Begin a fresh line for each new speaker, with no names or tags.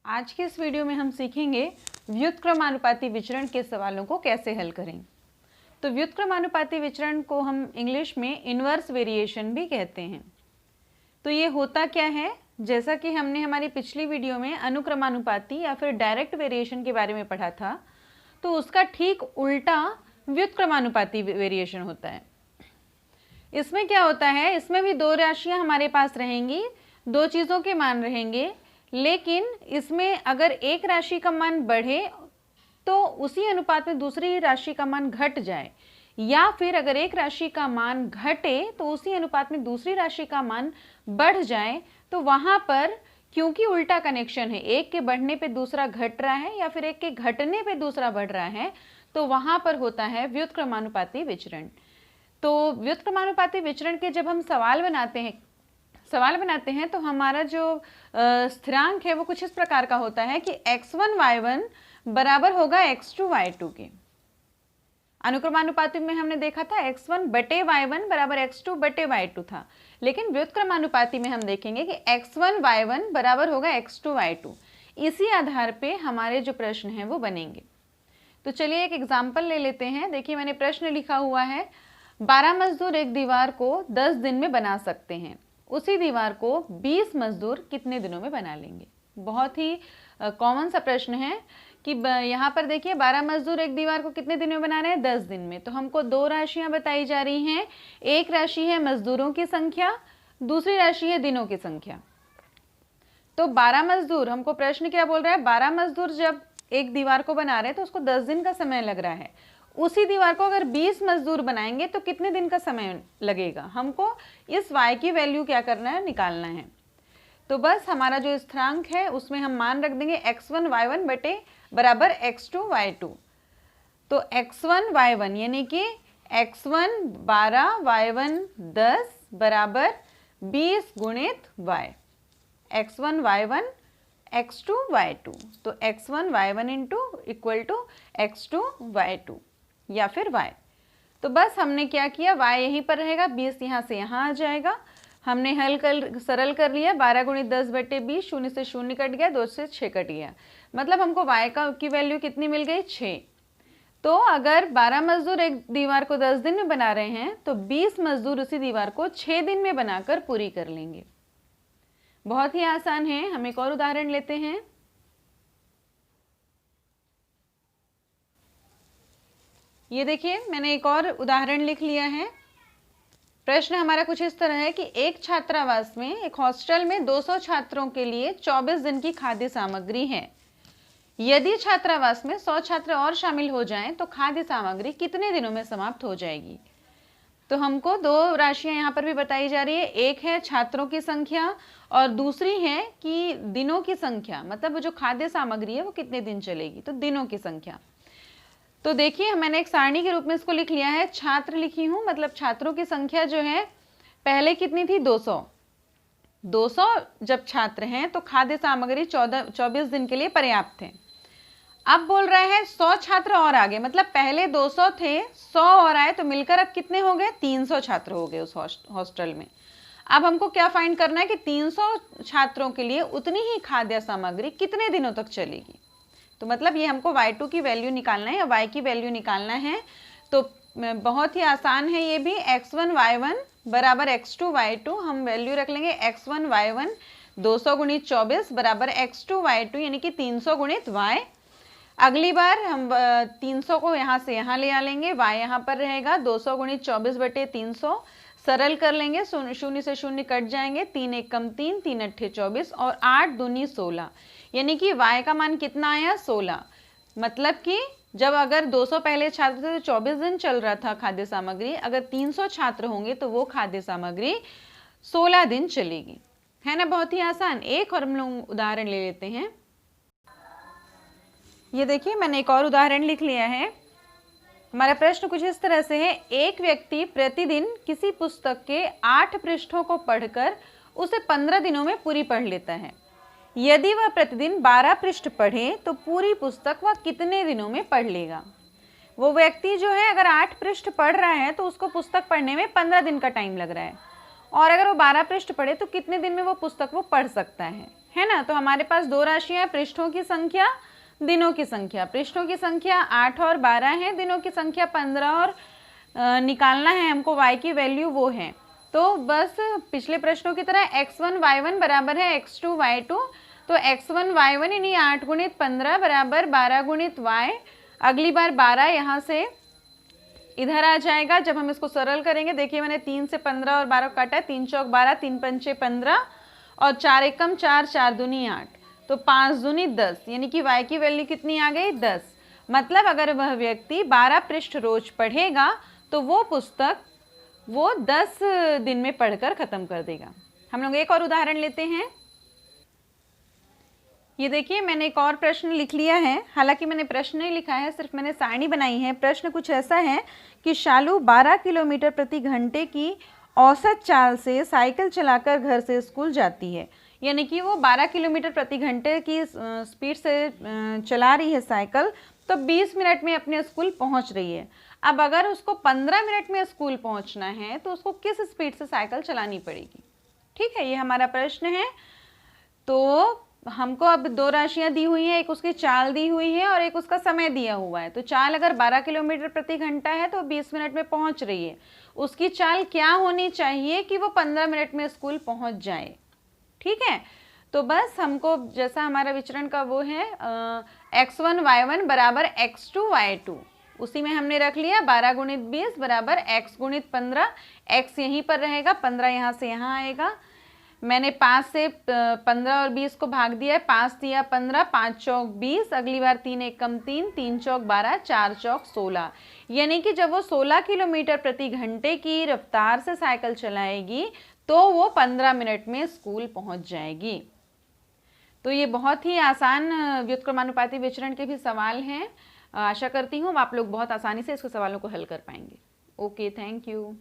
आज के इस वीडियो में हम सीखेंगे व्युत्क्रमानुपाती विचरण के सवालों को कैसे हल करें। तो व्युत्क्रमानुपाती विचरण को हम इंग्लिश में इनवर्स वेरिएशन भी कहते हैं। तो ये होता क्या है, जैसा कि हमने हमारी पिछली वीडियो में अनुक्रमानुपाती या फिर डायरेक्ट वेरिएशन के बारे में पढ़ा था, तो उसका ठीक उल्टा व्युत्क्रमानुपाती वेरिएशन होता है। इसमें क्या होता है, इसमें भी दो राशियां हमारे पास रहेंगी, दो चीज़ों के मान रहेंगे, लेकिन इसमें अगर एक राशि का मान बढ़े तो उसी अनुपात में दूसरी राशि का मान घट जाए, या फिर अगर एक राशि का मान घटे तो उसी अनुपात में दूसरी राशि का मान बढ़ जाए, तो वहाँ पर क्योंकि उल्टा कनेक्शन है, एक के बढ़ने पे दूसरा घट रहा है या फिर एक के घटने पे दूसरा बढ़ रहा है, तो वहाँ पर होता है व्युत्क्रमानुपाती विचरण। तो व्युत्क्रमानुपाती विचरण के जब हम सवाल बनाते हैं तो हमारा जो स्थिरांक है वो कुछ इस प्रकार का होता है कि x1 y1 बराबर होगा x2 y2 के। अनुक्रमानुपाती में हमने देखा था x1 बटे y1 बराबर x2 बटे y2 था, लेकिन व्युत्क्रमानुपाती में हम देखेंगे कि x1 y1 बराबर होगा x2 y2। इसी आधार पे हमारे जो प्रश्न हैं वो बनेंगे। तो चलिए एक एग्जाम्पल ले लेते हैं। देखिए मैंने प्रश्न लिखा हुआ है, 12 मजदूर एक दीवार को 10 दिन में बना सकते हैं, उसी दीवार को 20 मजदूर कितने दिनों में बना लेंगे। बहुत ही कॉमन सा प्रश्न है कि यहाँ पर देखिए 12 मजदूर एक दीवार को कितने दिन में बना रहे हैं, 10 दिन में। तो हमको दो राशियां बताई जा रही हैं, एक राशि है मजदूरों की संख्या, दूसरी राशि है दिनों की संख्या। तो 12 मजदूर, हमको प्रश्न क्या बोल रहा है, 12 मजदूर जब एक दीवार को बना रहे हैं तो उसको 10 दिन का समय लग रहा है। उसी दीवार को अगर 20 मजदूर बनाएंगे तो कितने दिन का समय लगेगा। हमको इस y की वैल्यू क्या करना है, निकालना है। तो बस हमारा जो स्थिरांक है उसमें हम मान रख देंगे x1 y1 बटे बराबर x2 y2। तो x1 y1 यानी कि x1 12 y1 10 बराबर 20 गुणित y, x1 y1 x2 y2। तो x1 y1 into equal to x2 y2 या फिर y। तो बस हमने क्या किया, y यहीं पर रहेगा, 20 यहाँ से यहाँ आ जाएगा। हमने सरल कर लिया, 12 गुणित 10 बटे 20, शून्य से शून्य कट गया, 2 से 6 कट गया, मतलब हमको y की वैल्यू कितनी मिल गई, 6। तो अगर 12 मजदूर एक दीवार को 10 दिन में बना रहे हैं तो 20 मजदूर उसी दीवार को 6 दिन में बनाकर पूरी कर लेंगे। बहुत ही आसान है। हम एक और उदाहरण लेते हैं। ये देखिए मैंने एक और उदाहरण लिख लिया है। प्रश्न हमारा कुछ इस तरह है कि एक छात्रावास में, एक हॉस्टल में 200 छात्रों के लिए 24 दिन की खाद्य सामग्री है। यदि छात्रावास में 100 छात्र और शामिल हो जाएं तो खाद्य सामग्री कितने दिनों में समाप्त हो जाएगी। तो हमको दो राशियां यहाँ पर भी बताई जा रही है, एक है छात्रों की संख्या और दूसरी है कि दिनों की संख्या, मतलब वो जो खाद्य सामग्री है वो कितने दिन चलेगी, तो दिनों की संख्या। तो देखिए मैंने एक सारणी के रूप में इसको लिख लिया है, छात्र लिखी हूँ, मतलब छात्रों की संख्या जो है पहले कितनी थी, 200। 200 जब छात्र हैं तो खाद्य सामग्री 24 दिन के लिए पर्याप्त है। अब बोल रहे हैं 100 छात्र और आगे, मतलब पहले 200 थे, 100 और आए तो मिलकर अब कितने हो गए, 300 छात्र हो गए उस हॉस्टल में। अब हमको क्या फाइंड करना है कि 300 छात्रों के लिए उतनी ही खाद्य सामग्री कितने दिनों तक चलेगी। तो मतलब ये हमको y2 की वैल्यू निकालना है या y की वैल्यू निकालना है। तो बहुत ही आसान है ये भी, x1 y1 बराबर x2 y2। हम वैल्यू रख लेंगे x1 y1 200 गुणित 24 बराबर x2 y2 यानी कि 300 गुणित y। अगली बार हम 300 को यहाँ से यहाँ ले आ लेंगे, y यहाँ पर रहेगा, 200 गुणित 24 बटे 300। सरल कर लेंगे, शून्य से शून्य कट जाएंगे, 3 एक कम 3, 3 अट्ठे 24 और 8 दूनी 16, यानी कि y का मान कितना आया, 16। मतलब कि जब अगर 200 पहले छात्र थे तो 24 दिन चल रहा था खाद्य सामग्री, अगर 300 छात्र होंगे तो वो खाद्य सामग्री 16 दिन चलेगी। है ना, बहुत ही आसान। एक और हम लोग उदाहरण ले लेते हैं। ये देखिए मैंने एक और उदाहरण लिख लिया है। हमारा प्रश्न कुछ इस तरह से है, एक व्यक्ति प्रतिदिन किसी पुस्तक के 8 पृष्ठों को पढ़कर उसे 15 दिनों में पूरी पढ़ लेता है। यदि वह प्रतिदिन 12 पृष्ठ पढ़े तो पूरी पुस्तक वह कितने दिनों में पढ़ लेगा। वो व्यक्ति जो है अगर 8 पृष्ठ पढ़ रहा है तो उसको पुस्तक पढ़ने में 15 दिन का टाइम लग रहा है, और अगर वो 12 पृष्ठ पढ़े तो कितने दिन में वो पुस्तक वो पढ़ सकता है ना। तो हमारे पास दो राशियां हैं, पृष्ठों की संख्या, दिनों की संख्या। पृष्ठों की संख्या 8 और 12 है, दिनों की संख्या 15 और निकालना है हमको y की वैल्यू, वो है। तो बस पिछले प्रश्नों की तरह x1 y1 बराबर है x2 y2, तो x1 y1 यानी 8 गुणित 15 बराबर 12 गुणित y। अगली बार 12 यहाँ से इधर आ जाएगा। जब हम इसको सरल करेंगे, देखिए मैंने 3 से 15 और 12 काटा, 3 चौक 12, 3 पंचे 15 और 4 एकम 4, 4 दूनी 8, तो 5 दूनी 10, यानी कि y की वैल्यू कितनी आ गई 10। मतलब अगर वह व्यक्ति 12 पृष्ठ रोज पढ़ेगा तो वो पुस्तक वो 10 दिन में पढ़कर खत्म कर देगा। हम लोग एक और उदाहरण लेते हैं। ये देखिए मैंने एक और प्रश्न लिख लिया है, हालांकि मैंने प्रश्न नहीं लिखा है, सिर्फ मैंने सारणी बनाई है। प्रश्न कुछ ऐसा है कि शालू 12 किलोमीटर प्रति घंटे की औसत चाल से साइकिल चलाकर घर से स्कूल जाती है, यानी कि वो 12 किलोमीटर प्रति घंटे की स्पीड से चला रही है साइकिल, तो 20 मिनट में अपने स्कूल पहुंच रही है। अब अगर उसको 15 मिनट में स्कूल पहुंचना है तो उसको किस स्पीड से साइकिल चलानी पड़ेगी। ठीक है, ये हमारा प्रश्न है। तो हमको अब दो राशियां दी हुई हैं, एक उसकी चाल दी हुई है और एक उसका समय दिया हुआ है। तो चाल अगर 12 किलोमीटर प्रति घंटा है तो 20 मिनट में पहुंच रही है। उसकी चाल क्या होनी चाहिए कि वो 15 मिनट में स्कूल पहुंच जाए। ठीक है, तो बस हमको जैसा हमारा विचरण का वो है x1 y1 बराबर x2 y2, उसी में हमने रख लिया 12 गुणित 20 बराबर x गुणित 15। x यहीं पर रहेगा, 15 यहाँ से यहाँ आएगा। मैंने 5 से 15 और 20 को भाग दिया है, 5 दिया 15, 5 चौक 20, अगली बार 3 एकम 3, 3 चौक 12, 4 चौक 16, यानी कि जब वो 16 किलोमीटर प्रति घंटे की रफ्तार से साइकिल चलाएगी तो वो 15 मिनट में स्कूल पहुंच जाएगी। तो ये बहुत ही आसान व्युत्क्रमानुपाती विचरण के भी सवाल हैं। आशा करती हूँ आप लोग बहुत आसानी से इसके सवालों को हल कर पाएंगे। Okay, thank you.